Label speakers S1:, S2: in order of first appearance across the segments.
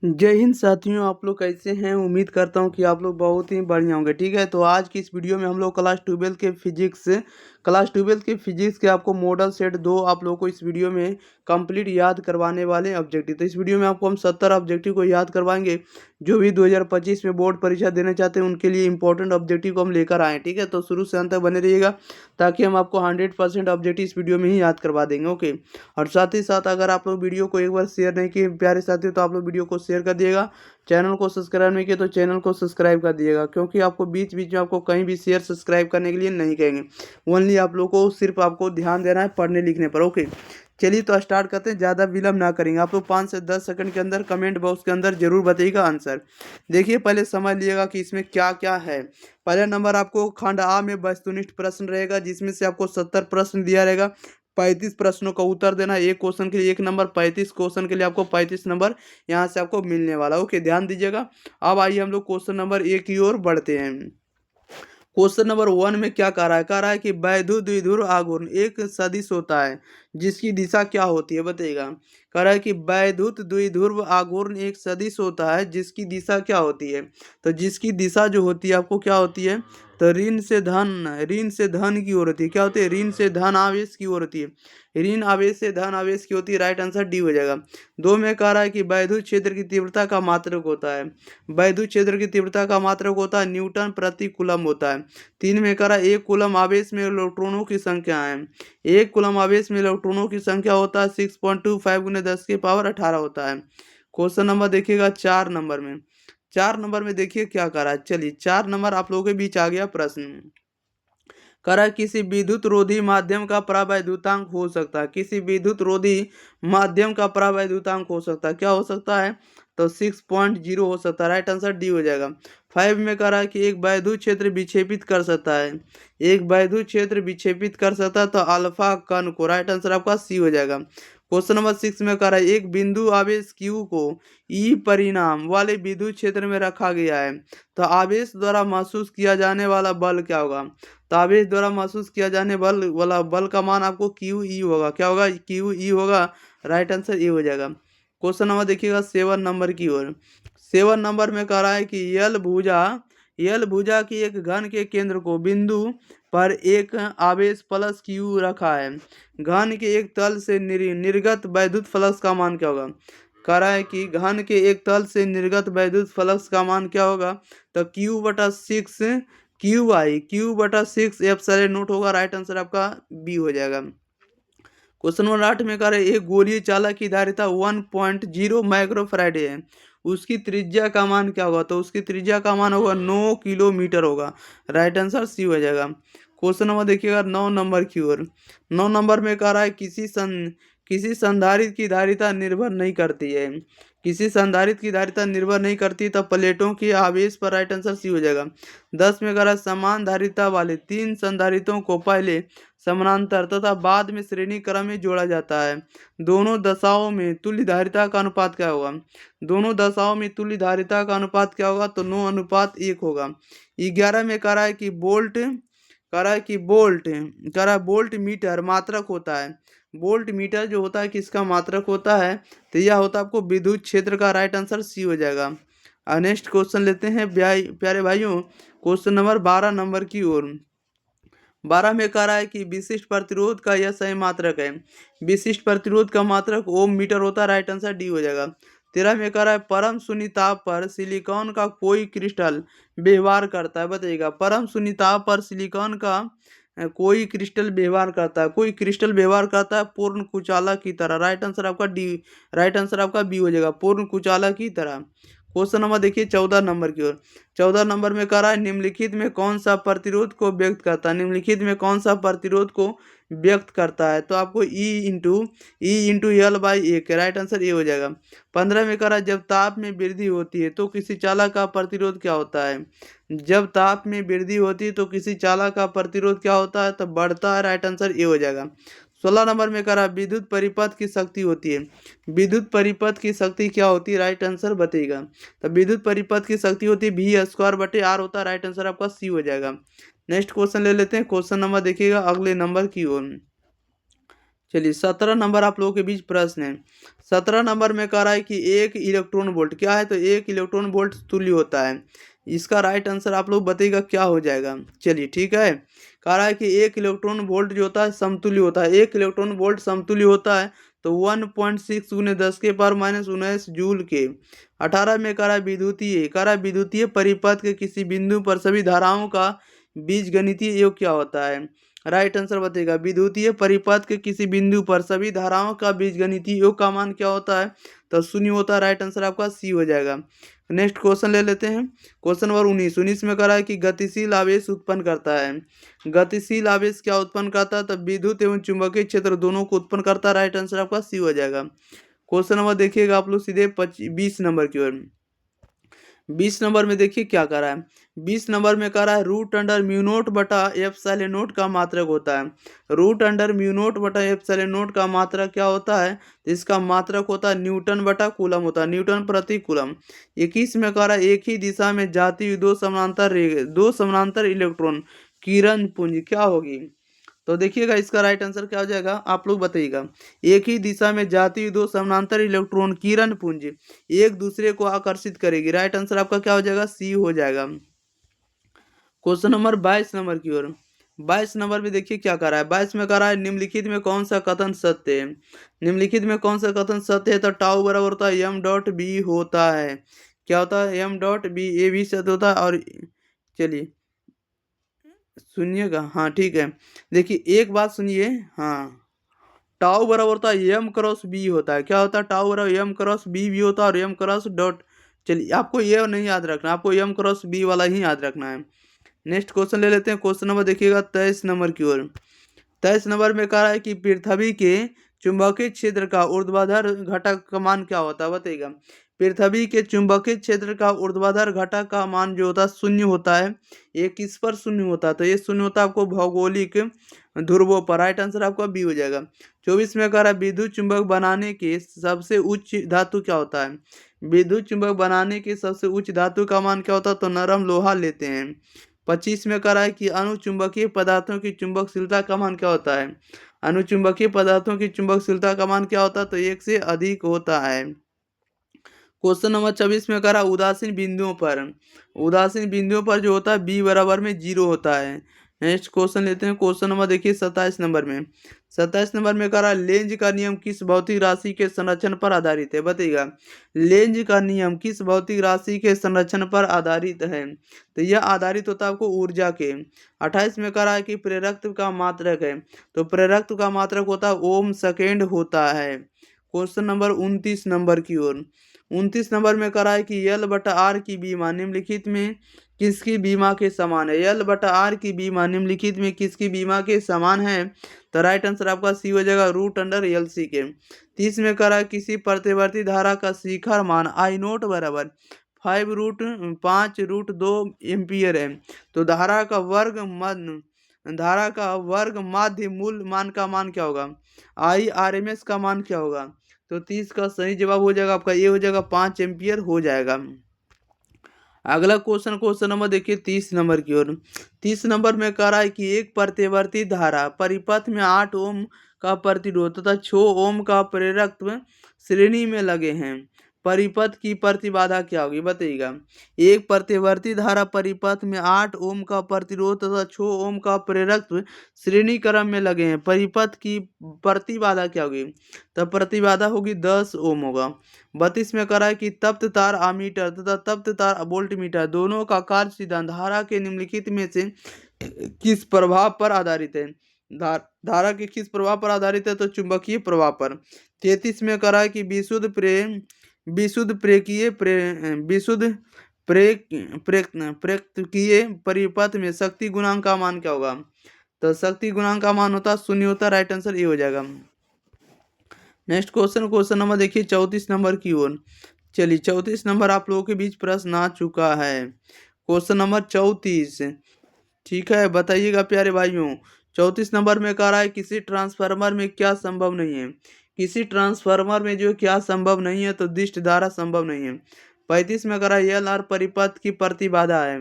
S1: जय हिंद साथियों, आप लोग कैसे हैं। उम्मीद करता हूं कि आप लोग बहुत ही बढ़िया होंगे। ठीक है, तो आज की इस वीडियो में हम लोग क्लास ट्वेल्थ के फिजिक्स के आपको मॉडल सेट 2 आप लोगों को इस वीडियो में कंप्लीट याद करवाने वाले ऑब्जेक्टिव। तो इस वीडियो में आपको हम 70 ऑब्जेक्टिव को याद करवाएंगे। जो भी 2025 में बोर्ड परीक्षा देना चाहते हैं उनके लिए इंपॉर्टेंट ऑब्जेक्टिव को हम लेकर आए। ठीक है, तो शुरू से अंत तक बने रहिएगा ताकि हम आपको 100% ऑब्जेक्टिव इस वीडियो में ही याद करवा देंगे। ओके, और साथ ही साथ अगर आप लोग वीडियो को एक बार शेयर नहीं किए प्यारे साथी, तो आप लोग वीडियो को शेयर कर दिएगा। चैनल को सब्सक्राइब नहीं किए तो चैनल को सब्सक्राइब कर दिएगा, क्योंकि आपको बीच बीच में आपको कहीं भी शेयर सब्सक्राइब करने के लिए नहीं कहेंगे। ओनली आप लोग को सिर्फ आपको ध्यान देना है पढ़ने लिखने पर। ओके, चलिए तो स्टार्ट करते हैं। ज़्यादा विलम्ब ना करेंगे। आप लोग 5 से 10 सेकंड के अंदर कमेंट बॉक्स के अंदर जरूर बताइएगा आंसर। देखिए, पहले समझ लिएगा कि इसमें क्या क्या है। पहला नंबर आपको खंड आ में वस्तुनिष्ठ प्रश्न रहेगा, जिसमें से आपको 70 प्रश्न दिया रहेगा। 35 प्रश्नों का उत्तर देना। एक क्वेश्चन के लिए 1 नंबर, 35 क्वेश्चन के लिए आपको 35 नंबर यहाँ से आपको मिलने वाला। ओके, ध्यान दीजिएगा। अब आइए हम लोग क्वेश्चन नंबर 1 की ओर बढ़ते हैं। क्वेश्चन नंबर 1 में क्या कह रहा है कि वैद्युत द्विध्रुव आघूर्ण एक सदिश होता है जिसकी दिशा क्या होती है, बताइएगा। कह रहा है कि वैद्युत द्विध्रुव आघूर्ण एक सदिश होता है जिसकी दिशा क्या होती है। तो जिसकी दिशा जो होती है आपको क्या होती है, तो ऋण से धन की ओर होती है। क्या होती है, ऋण से धन आवेश की ओर होती है। ऋण आवेश से धन आवेश की होती है। राइट आंसर डी हो जाएगा। 2 में कह रहा है कि वैद्युत क्षेत्र की तीव्रता का मात्रक होता है। वैद्युत क्षेत्र की तीव्रता का मात्रक होता है न्यूटन प्रति कूलम होता है। 3 में कह रहा है एक कूलम आवेश में इलेक्ट्रॉनों की संख्या है। एक कूलम आवेश में इलेक्ट्रॉनों की संख्या होता है 6.25 × 10⁻18 होता है। क्वेश्चन नंबर देखिएगा 4 नंबर में। 4 नंबर में देखिए क्या कह रहा है। चलिए, 4 नंबर आप लोगों के बीच आ गया प्रश्न। कह रहा है किसी विद्युत रोधी माध्यम का परावैद्युतांक हो सकता है। किसी विद्युत रोधी माध्यम का परावैद्युतांक हो सकता है। क्या हो सकता है, तो 6.0 हो सकता है। राइट आंसर डी हो जाएगा। 5 में कह रहा है कि एक वैद्युत क्षेत्र विक्षेपित कर सकता है। एक वैद्युत क्षेत्र विक्षेपित कर सकता है तो अल्फा कण को। राइट आंसर आपका सी हो जाएगा। क्वेश्चन नंबर 6 में कह रहा है एक बिंदु आवेश Q को ई परिणाम वाले विद्युत क्षेत्र में रखा गया है, तो आवेश द्वारा महसूस किया जाने वाला बल क्या होगा। तो आवेश द्वारा महसूस किया जाने बल वाला बल का मान आपको क्यू ई होगा। क्या होगा, क्यू ई होगा। राइट आंसर ये हो जाएगा। क्वेश्चन नंबर देखिएगा 7 नंबर की ओर। 7 नंबर में कह रहा है कि यल भुजा की एक घन के केंद्र को बिंदु पर एक आवेश प्लस क्यू रखा है। घन के एक तल से निर्गत वैद्युत फ्लक्स का मान क्या होगा। कह रहा है कि घन के एक तल से निर्गत वैद्युत फ्लक्स का मान क्या होगा, तो Q/6 एप्सिलॉन नॉट होगा। राइट आंसर आपका बी हो जाएगा। क्वेश्चन नंबर 8 में कह रहे एक गोलीय चालक की धारिता 1.0 माइक्रोफैराड है। उसकी त्रिज्या का मान क्या होगा, तो उसकी त्रिज्या का मान होगा 9 किलोमीटर होगा। राइट आंसर सी हो जाएगा। क्वेश्चन नंबर देखिएगा 9 नंबर की ओर। 9 नंबर में कह रहा है किसी संधारित्र की धारिता निर्भर नहीं करती है। किसी संधारित्र की धारिता निर्भर नहीं करती, तब प्लेटों के आवेश पर। राइट आंसर सी हो जाएगा। 10 में कह रहा है समान धारिता वाले 3 संधारित्रों को पहले समानांतर तथा बाद में श्रेणी क्रम में जोड़ा जाता है। दोनों दशाओं में तुल्य धारिता का अनुपात क्या होगा। दोनों दशाओं में तुल्य धारिता का अनुपात क्या होगा, तो 9:1 होगा। 11 में कह रहा है कि बोल्ट मीटर मात्रक होता है। बोल्ट मीटर जो होता है किसका मात्रक होता है, तो यह होता है आपको विद्युत क्षेत्र का। राइट आंसर सी हो जाएगा। नेक्स्ट क्वेश्चन लेते हैं प्यारे भाइयों, क्वेश्चन नंबर 12 नंबर की ओर। 12 में कह रहा है कि विशिष्ट प्रतिरोध का यह सही मात्रक है। विशिष्ट प्रतिरोध का मात्रक ओम मीटर होता है। राइट आंसर डी हो जाएगा। 13 में कह रहा है परम शून्य ताप पर सिलिकॉन का कोई क्रिस्टल व्यवहार करता है, बताइएगा। परम शून्य ताप पर सिलिकॉन का कोई क्रिस्टल व्यवहार करता है। कोई क्रिस्टल व्यवहार करता है पूर्ण कुचाला की तरह। राइट आंसर आपका डी। राइट आंसर आपका बी हो जाएगा, पूर्ण कुचाला की तरह। क्वेश्चन नंबर देखिए 14 नंबर की ओर। 14 नंबर में कह रहा है निम्नलिखित में कौन सा प्रतिरोध को व्यक्त करता है। निम्नलिखित में कौन सा प्रतिरोध को व्यक्त करता है, तो आपको ई इंटू एल बाई ए के। राइट आंसर ये हो जाएगा। 15 में कह रहा है जब ताप में वृद्धि होती है तो किसी चालक का प्रतिरोध क्या होता है। जब ताप में वृद्धि होती है तो किसी चालक का प्रतिरोध क्या होता है, तो बढ़ता है। राइट आंसर ये हो जाएगा। 16 नंबर में कह रहा है विद्युत परिपथ की शक्ति होती है। विद्युत परिपथ की शक्ति क्या होती है, राइट आंसर बताइएगा। तो विद्युत परिपथ की शक्ति होती है V²/R होता है। राइट आंसर आपका सी हो जाएगा। नेक्स्ट क्वेश्चन ले लेते हैं। क्वेश्चन नंबर देखिएगा अगले नंबर की ओर। चलिए 17 नंबर आप लोगों के बीच प्रश्न है। 17 नंबर में कह रहा है कि एक इलेक्ट्रॉन वोल्ट क्या है, तो एक इलेक्ट्रॉन वोल्ट तुल्य होता है। इसका राइट आंसर आप लोग बताइएगा क्या हो जाएगा। चलिए ठीक है, कह रहा है कि एक इलेक्ट्रॉन वोल्ट जो होता है समतुल्य होता है। एक इलेक्ट्रॉन वोल्ट समतुल्य होता है तो 1.6 गुने 10⁻19 जूल के। 18 में कह रहा है विद्युतीय, कह रहा है विद्युतीय परिपथ के किसी बिंदु पर सभी धाराओं का बीजगणितीय योग क्या होता है। राइट आंसर बताइएगा। विद्युतीय परिपथ के किसी बिंदु पर सभी धाराओं का बीजगणितीय योग का मान क्या होता है, तो शून्य होता है। राइट आंसर आपका सी हो जाएगा। नेक्स्ट क्वेश्चन ले लेते हैं। क्वेश्चन नंबर 19 में कह रहा है कि गतिशील आवेश उत्पन्न करता है। गतिशील आवेश क्या उत्पन्न करता है, तो विद्युत एवं चुंबकीय क्षेत्र दोनों को उत्पन्न करता है। राइट आंसर आपका सी हो जाएगा। क्वेश्चन नंबर देखिएगा आप लोग सीधे 20 नंबर की ओर। 20 नंबर में देखिए क्या कर रहा है। 20 नंबर में कह रहा है रूट अंडर म्यू नोट बटा एप्सिलॉन नोट का मात्रक होता है। रूट अंडर म्यू नोट बटा एप्सिलॉन नोट का मात्रक क्या होता है, तो इसका मात्रक होता है न्यूटन बटा कूलम होता है, न्यूटन प्रति कूलम। 21 में कह रहा है एक ही दिशा में जाती हुई दो समानांतर इलेक्ट्रॉन किरण पुंज क्या होगी। तो देखिएगा इसका राइट आंसर क्या हो जाएगा, आप लोग बताइएगा। एक ही दिशा में जाती हुई दो समानांतर इलेक्ट्रॉन किरण पुंज एक दूसरे को आकर्षित करेगी। राइट आंसर आपका क्या हो जाएगा, सी हो जाएगा। क्वेश्चन नंबर 22 नंबर की ओर। 22 नंबर में देखिए क्या कर रहा है। 22 में कर रहा है निम्नलिखित में कौन सा कथन सत्य है। निम्नलिखित में कौन सा कथन सत्य है, तो टाउ बराबर होता है एम डॉट बी होता है। क्या होता है, एम डॉट बी, ये भी सत्य होता है। और चलिए सुनिएगा, हाँ ठीक है। देखिए एक बात सुनिए, हाँ टाउ बराबर होता है एम क्रॉस बी होता है। क्या होता है, टाउ बराबर एम क्रॉस बी भी होता है और एम क्रॉस डॉट। चलिए आपको ये नहीं याद रखना, आपको एम क्रॉस बी वाला ही याद रखना है। नेक्स्ट क्वेश्चन ले लेते हैं। क्वेश्चन नंबर देखिएगा 23 नंबर की ओर। 23 नंबर में कह रहा है कि पृथ्वी के चुंबकीय क्षेत्र का ऊर्ध्वाधर घटक का मान क्या होता है, बताइएगा। पृथ्वी के चुंबकीय क्षेत्र का ऊर्ध्वाधर घटक का मान जो होता है शून्य होता है। ये किस पर शून्य होता है, तो ये शून्य होता है आपको भौगोलिक ध्रुवों पर। राइट आंसर आपका बी हो जाएगा। 24 में कह रहा है विद्युत चुंबक बनाने के सबसे उच्च धातु क्या होता है। विद्युत चुंबक बनाने के सबसे उच्च धातु का मान क्या होता है, तो नरम लोहा लेते हैं। 25 में कह रहा है कि अनुचुंबकीय पदार्थों की चुंबकशीलता का मान क्या होता है। अनुचुंबकीय पदार्थों की चुंबकशीलता का मान क्या होता है, तो 1 से अधिक होता है। क्वेश्चन नंबर 24 में कह रहा उदासीन बिंदुओं पर जो होता है बी बराबर में 0 होता है। नेक्स्ट क्वेश्चन लेते हैं। क्वेश्चन नंबर देखिए 27 नंबर में। 27 नंबर में कह रहा लेंज का नियम किस भौतिक राशि के संरक्षण पर आधारित है, बताइएगा। लेंज का नियम किस भौतिक राशि के संरक्षण पर आधारित है, तो यह आधारित होता है आपको ऊर्जा के। 28 में कह रहा है कि प्रेरकत्व का मात्रक है, तो प्रेरकत्व का मात्रक होता है ओम सेकेंड होता है। क्वेश्चन नंबर 29 नंबर की ओर। 29 नंबर में करा है कि यल बटा आर की बीमा निम्नलिखित में किसकी बीमा के समान है। यल बटा आर की बीमा निम्नलिखित में किसकी बीमा के समान है, तो राइट आंसर आपका सी हो जाएगा, रूट अंडर एल सी के। 30 में करा है किसी प्रतिवर्ती धारा का शिखर मान आई नोट बराबर 5√2 एम्पियर है, तो धारा का वर्ग माध्य मूल मान का मान क्या होगा, आई आर एम एस का मान क्या होगा। तो 30 का सही जवाब हो जाएगा आपका ये हो जाएगा 5 एम्पियर हो जाएगा। अगला क्वेश्चन नंबर देखिए 30 नंबर की ओर। 30 नंबर में कह रहा है कि एक प्रतिवर्ती धारा परिपथ में 8 ओम का प्रतिरोध तथा 6 ओम का प्रेरकत्व श्रेणी में लगे हैं, परिपथ की प्रतिबाधा क्या होगी, बताइएगा। एक प्रतिवर्ती धारा परिपथ में 8 ओम का प्रतिरोध तथा 6 ओम का प्रेरकत्व श्रेणी क्रम में लगे हैं, परिपथ की प्रतिबाधा क्या होगी, तो प्रतिबाधा होगी 10 ओम होगा। 32 में कह रहा है कि तप्त तार आमीटर तथा तप्त तार वोल्ट मीटर दोनों का कार्य सिद्धांत धारा के निम्नलिखित में से किस प्रभाव पर आधारित है। धारा के किस प्रभाव पर आधारित है, तो चुंबकीय प्रभाव पर। 33 में कह रहा है कि विशुद्ध प्रेरकीय परिपथ में शक्ति गुणांक का मान क्या होगा, तो शक्ति गुणांक का मान होता है 0 होता है। राइट आंसर ये हो जाएगा। नेक्स्ट क्वेश्चन नंबर देखिए 34 नंबर की ओर। चलिए 34 नंबर आप लोगों के बीच प्रश्न आ चुका है। क्वेश्चन नंबर 34, ठीक है बताइएगा प्यारे भाइयों। 34 नंबर में कह रहा है किसी ट्रांसफार्मर में क्या संभव नहीं है। किसी ट्रांसफार्मर में जो क्या संभव नहीं है, तो दिष्ट धारा संभव नहीं है। 35 में करा एल आर परिपथ की प्रतिबाधा है।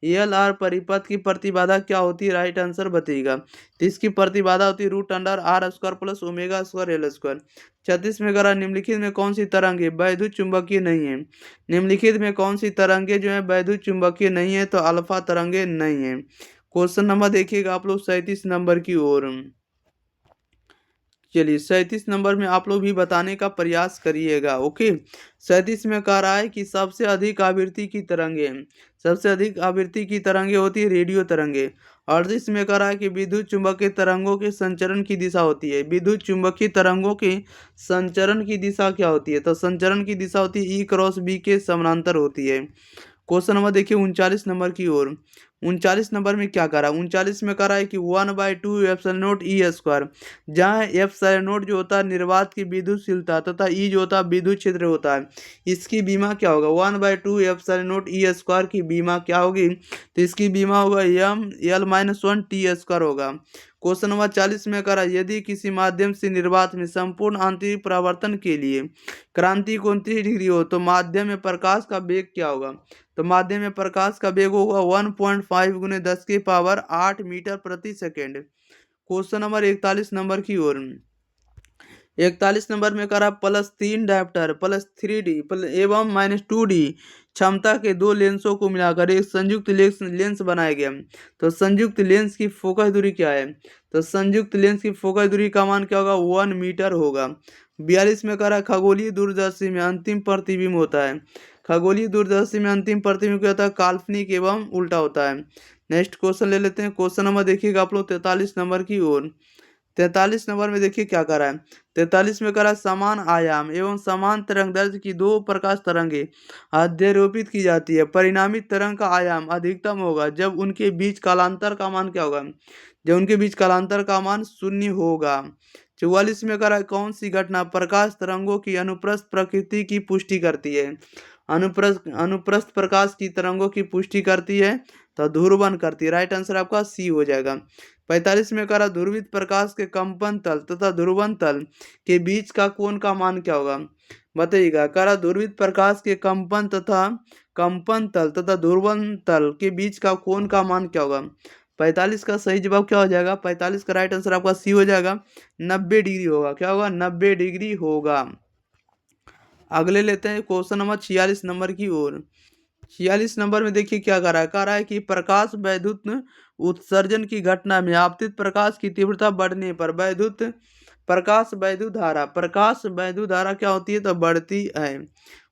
S1: एल आर परिपथ की प्रतिबाधा क्या होती है, राइट आंसर बताइएगा। तो इसकी प्रतिबाधा होती है √r² plus omega square L square. 36 में करा निम्नलिखित में कौन सी तरंगे वैद्युत चुंबकीय नहीं है। निम्नलिखित में कौन सी तरंगे जो है वैद्युत चुंबकीय नहीं है, तो अल्फा तरंगे नहीं है। क्वेश्चन नंबर देखिएगा आप लोग 37 नंबर की ओर। चलिए 37 नंबर में आप लोग भी बताने का प्रयास करिएगा। ओके, 37 में कह रहा है कि सबसे अधिक आवृत्ति की तरंगे, सबसे अधिक आवृत्ति की तरंगे होती है रेडियो तरंगे। 38 में कह रहा है कि विद्युत चुंबकीय तरंगों के संचरण की दिशा होती है। विद्युत चुंबकीय तरंगों के संचरण की दिशा क्या होती है, तो संचरण की दिशा होती है E×B के समानांतर होती है। क्वेश्चन नंबर देखिए 39 नंबर की ओर। 39 नंबर में क्या करा, 39 में करा है कि 1/2 ε0 E², जहाँ ε0 जो होता है निर्वात की विद्युतशीलता तथा E जो होता है विद्युत क्षेत्र होता है, इसकी बीमा क्या होगा, 1/2 ε0 E² की बीमा क्या होगी, तो इसकी बीमा होगा m l-1 T² होगा। क्वेश्चन नंबर 40 में करा यदि किसी माध्यम से निर्वात में संपूर्ण आंतरिक परावर्तन के लिए क्रांति 29 डिग्री हो, तो माध्यम में प्रकाश का वेग क्या होगा, तो माध्यम में प्रकाश का वेग होगा 1.5 × 10⁸ मीटर प्रति सेकेंड। क्वेश्चन नंबर 41 नंबर की ओर। 41 नंबर में करा +3 डायोप्टर +3D एवं -2D क्षमता के दो लेंसों को मिलाकर एक संयुक्त लेंस बनाया गया। तो संयुक्त लेंस की फोकस दूरी क्या है, तो संयुक्त लेंस की फोकस दूरी का मान क्या होगा, 1 मीटर होगा। 42 में करा खगोलीय दूरदर्शी में अंतिम प्रतिबिंब होता है। खगोलीय दूरदर्शी में अंतिम प्रतिबिंब क्या होता है, काल्पनिक एवं उल्टा होता है। नेक्स्ट क्वेश्चन ले लेते हैं। क्वेश्चन नंबर देखिएगा आप लोग 43 नंबर की ओर। 43 नंबर में देखिए क्या करा है। 43 में करा समान आयाम एवं समान तरंगदैर्घ्य की दो प्रकाश तरंगे अध्यारोपित की जाती है। परिणामी तरंग का आयाम अधिकतम होगा जब उनके बीच कालांतर का मान क्या होगा, जब उनके बीच कालांतर का मान 0 होगा। 44 में करा कौन सी घटना प्रकाश तरंगों की अनुप्रस्थ प्रकृति की पुष्टि करती है, अनुप्रस्थ प्रकाश की तरंगों की पुष्टि करती है, तो ध्रुवन करती है। राइट आंसर आपका सी हो जाएगा। 45 में करा ध्रुवित प्रकाश के कंपन तल तथा ध्रुवन तल के बीच का कोण का मान क्या होगा, बताइएगा। करा ध्रुवित प्रकाश के कंपन तल तथा ध्रुवन तल के बीच का कोण का मान क्या होगा। 45 का सही जवाब क्या हो जाएगा, 45 का राइट आंसर आपका सी हो जाएगा, 90 डिग्री होगा। क्या होगा, 90 डिग्री होगा। अगले लेते हैं क्वेश्चन नंबर 46 नंबर की ओर। 46 नंबर में देखिए क्या कह रहा है कि प्रकाश वैद्युत उत्सर्जन की घटना में आपतित प्रकाश की तीव्रता बढ़ने पर प्रकाश वैद्युत धारा क्या होती है, तो बढ़ती है।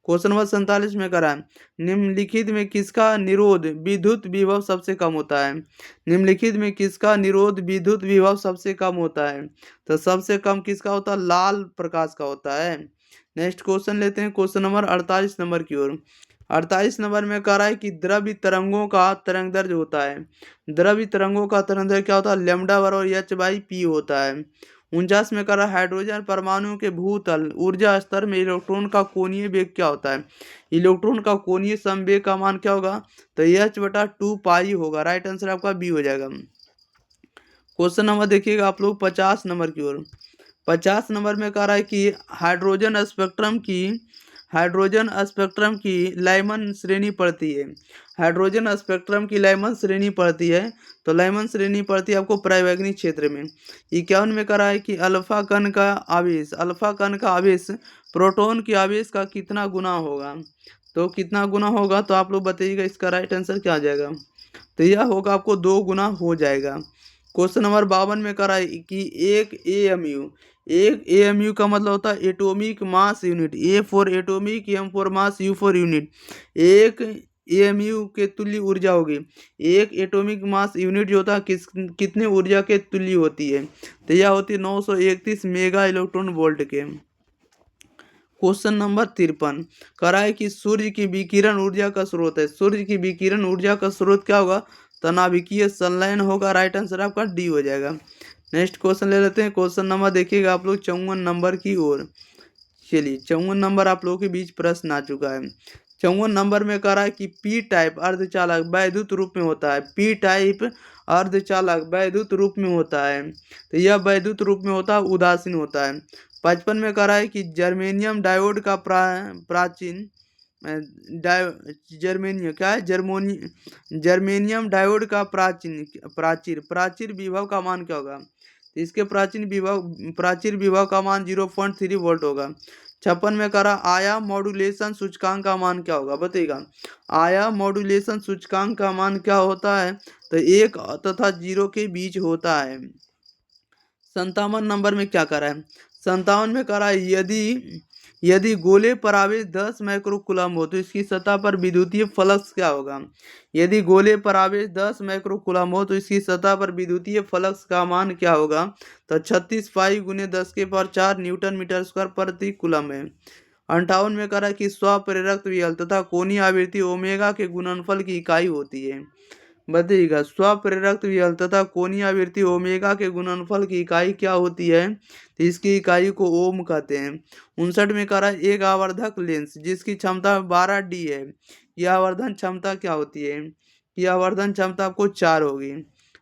S1: क्वेश्चन नंबर 47 में करा निम्नलिखित में किसका निरोध विद्युत विभव सबसे कम होता है। निम्नलिखित में किसका निरोध विद्युत विभव सबसे कम होता है, तो सबसे कम किसका होता है, लाल प्रकाश का होता है। नेक्स्ट क्वेश्चन लेते हैं क्वेश्चन नंबर 48 नंबर की ओर। 48 नंबर में कह रहा है कि द्रव्य तरंगों का तरंगदैर्घ्य होता है। द्रव्य तरंगों का तरंगदैर्घ्य क्या होता है, λ/h/p होता है। 49 में कह रहा है हाइड्रोजन परमाणु के भूतल ऊर्जा स्तर में इलेक्ट्रॉन का कोणीय वेग क्या होता है। इलेक्ट्रॉन का कोणीय संवेग का मान क्या होगा, तो h/2π होगा। राइट आंसर आपका बी हो जाएगा। क्वेश्चन नंबर देखिएगा आप लोग 50 नंबर की ओर। 50 नंबर में कह रहा है कि हाइड्रोजन स्पेक्ट्रम की लाइमन श्रेणी पड़ती है। हाइड्रोजन स्पेक्ट्रम की लाइमन श्रेणी पड़ती है, तो लाइमन श्रेणी पड़ती है आपको परावैंगनिक क्षेत्र में। 51 में कह रहा है कि अल्फा कण का आवेश प्रोटॉन के आवेश का कितना गुना होगा, तो कितना गुना होगा, तो आप लोग बताइएगा इसका राइट आंसर क्या आ जाएगा, तो यह होगा आपको 2 गुना हो जाएगा। क्वेश्चन नंबर 52 में कह रहा है कि एक एएमयू का मतलब होता है atomic mass unit, A for atomic, M for mass, U for unit. एक एएमयू के तुल्य ऊर्जा होगी, एक एटॉमिक मास यूनिट जो होता है कितने ऊर्जा के तुल्य होती है, तो यह होती है 931 मेगा इलेक्ट्रॉन वोल्ट के। क्वेश्चन नंबर 53 कह रहा है कि सूर्य की विकिरण ऊर्जा का स्रोत है। सूर्य की विकिरण ऊर्जा का स्रोत क्या होगा, तो नाभिकीय संलयन होगा। राइट आंसर आपका डी हो जाएगा। नेक्स्ट क्वेश्चन ले लेते हैं। क्वेश्चन नंबर देखिएगा आप लोग 54 नंबर की ओर। चलिए 54 नंबर आप लोगों के बीच प्रश्न आ चुका है। 54 नंबर में कह रहा है कि पी टाइप अर्धचालक वैद्युत रूप में होता है। पी टाइप अर्धचालक वैद्युत रूप में होता है, तो यह वैद्युत रूप में होता है, उदासीन होता है। 55 में कह रहा है कि जर्मेनियम डायोड का प्राचीन जर्मेनियम क्या है, जर्मेनियम डायोड का प्राचीर विभव का मान क्या होगा? तो इसके प्राचीर विभव का मान 0.3 वोल्ट होगा। 56 में करा आया मॉड्यूलेशन सूचकांक का मान क्या होगा, बताइएगा। आया मॉड्यूलेशन सूचकांक का मान क्या होता है? तो 1 तथा 0 के बीच होता है। 57 नंबर में क्या करा है? 57 में करा यदि गोले पर आवेश 10 माइक्रोकूलम हो तो इसकी सतह पर विद्युतीय फ्लक्स क्या होगा? यदि गोले पर आवेश 10 माइक्रोकूलम हो तो इसकी सतह पर विद्युतीय फ्लक्स का मान क्या होगा? तो 36 पाई गुने 10⁴ न्यूटन मीटर स्क्वायर प्रति कूलम है। 58 में करा कि स्वप्रेरक वियल तथा कोणीय आवृत्ति ओमेगा के गुणनफल की इकाई होती है। बताइएगा, स्वप्रेरक वियल तथा कोणीय आवृत्ति ओमेगा के गुणनफल की इकाई क्या होती है? तो इसकी इकाई को ओम कहते हैं। 59 में करा एक आवर्धक लेंस जिसकी क्षमता 12D है, यह आवर्धन क्षमता क्या होती है? यह आवर्धन क्षमता आपको 4 होगी।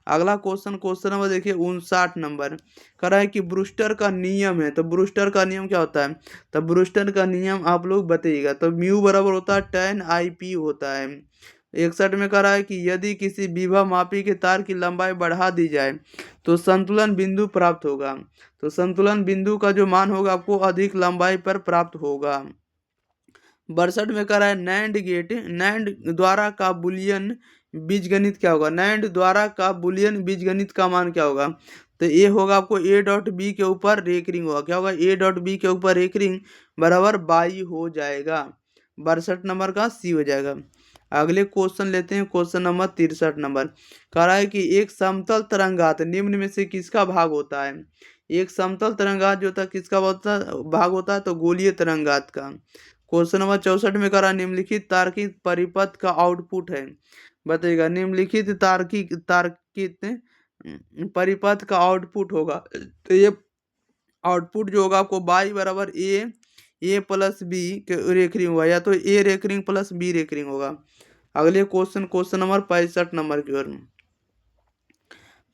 S1: अगला क्वेश्चन नंबर देखिए 59 नंबर करा है कि ब्रूस्टर का नियम है। तो ब्रूस्टर का नियम क्या होता है? तो ब्रूस्टर का नियम आप लोग बताइएगा। तो म्यू बराबर होता है tan IP होता है। 61 में करा है कि यदि किसी विभव मापी के तार की लंबाई बढ़ा दी जाए तो संतुलन बिंदु प्राप्त होगा। तो संतुलन बिंदु का जो मान होगा आपको अधिक लंबाई पर प्राप्त होगा। 62 में करा है नैंड द्वारा का बुलियन बीजगणित क्या होगा? नैंड द्वारा का बुलियन बीजगणित का मान क्या होगा? तो ये होगा आपको A.B के ऊपर रेकरिंग होगा। क्या होगा? A.B के ऊपर रेकरिंग बराबर 22 हो जाएगा। 62 नंबर का C हो जाएगा। अगले क्वेश्चन लेते हैं, क्वेश्चन नंबर 63 नंबर कह रहा है कि एक समतल तरंगात निम्न में से किसका भाग होता है? एक समतल तरंगात जो था किसका भाग होता है? तो गोलीय तरंगात का। क्वेश्चन नंबर 64 में करा निम्नलिखित तार्किक परिपथ का आउटपुट है। बताइएगा, निम्नलिखित तार्किक परिपथ का आउटपुट होगा। तो ये आउटपुट जो होगा आपको y बराबर ए प्लस बी के रेकरिंग होगा, या तो ए रेकरिंग प्लस बी रेकरिंग होगा। अगले क्वेश्चन नंबर 65 नंबर की ओर।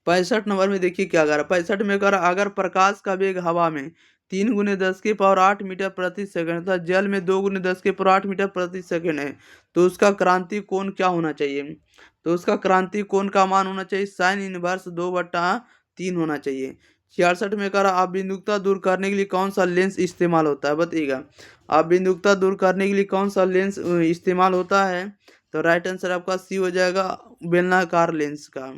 S1: 65 नंबर में देखिए क्या कर रहा है। 65 में कर अगर प्रकाश का वेग हवा में 3 × 10⁸ मीटर प्रति सेकंड तथा जल में 2 × 10⁸ मीटर प्रति सेकंड है तो उसका क्रांति कोण क्या होना चाहिए? तो उसका क्रांति कोण का मान होना चाहिए साइन इनवर्स 2/3 होना चाहिए। 66 में करा अबिंदुकता दूर करने के लिए कौन सा लेंस इस्तेमाल होता है? बताइएगा, अबिंदुकता दूर करने के लिए कौन सा लेंस इस्तेमाल होता है? तो राइट आंसर आपका सी हो जाएगा, बेलनाकार लेंस का।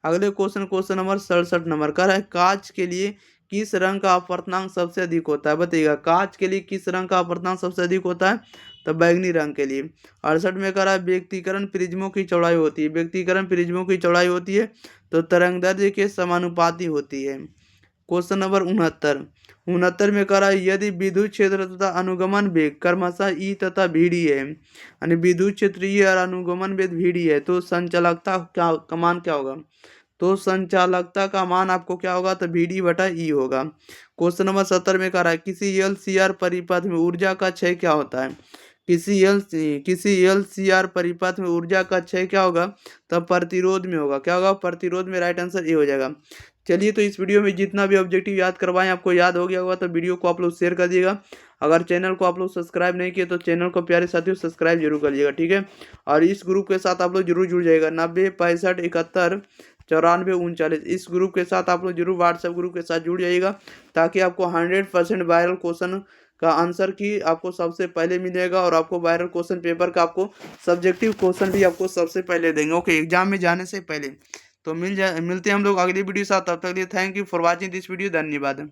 S1: अगले क्वेश्चन नंबर 67 नंबर का है कांच के लिए किस रंग का अपवर्तनांक सबसे अधिक होता है? बताइएगा, कांच के लिए किस रंग का अपवर्तनांक सबसे अधिक होता है? तो बैगनी रंग के लिए। 68 में करा व्यक्तिकरण प्रिज्मों की चौड़ाई होती है। व्यक्तिकरण प्रिज्मों की चौड़ाई होती है तो तरंगदैर्ध्य के समानुपाती होती है। क्वेश्चन नंबर 69 में करा यदि विद्युत क्षेत्र तथा अनुगमन वेग क्रमशः ई तथा VD है, यानी विद्युत क्षेत्र ई और अनुगमन वेग VD है तो संचालकता का मान क्या होगा? तो संचालकता का मान आपको क्या होगा? तो VD/E होगा। क्वेश्चन नंबर 70 में कह रहा है किसी LCR परिपथ में ऊर्जा का क्षय क्या होता है? किसी LCR परिपथ में ऊर्जा का क्षय क्या होगा? तब प्रतिरोध में होगा। क्या होगा? प्रतिरोध में। राइट आंसर ए हो जाएगा। चलिए, तो इस वीडियो में जितना भी ऑब्जेक्टिव याद करवाएं आपको याद हो गया होगा तो वीडियो को आप लोग शेयर कर दिएगा। अगर चैनल को आप लोग सब्सक्राइब नहीं किए तो चैनल को प्यारे साथियों सब्सक्राइब जरूर कर लीजिएगा, ठीक है। और इस ग्रुप के साथ आप लोग जरूर जुड़ जाइएगा 90 65 71 94 39। इस ग्रुप के साथ आप लोग जरूर व्हाट्सएप ग्रुप के साथ जुड़ जाइएगा ताकि आपको 100% वायरल क्वेश्चन का आंसर की आपको सबसे पहले मिलेगा और आपको वायरल क्वेश्चन पेपर का आपको सब्जेक्टिव क्वेश्चन भी आपको सबसे पहले देंगे। ओके, एग्जाम में जाने से पहले। तो मिलते हैं हम लोग अगली वीडियो साथ। तब तक के लिए thank you for watching this video. धन्यवाद।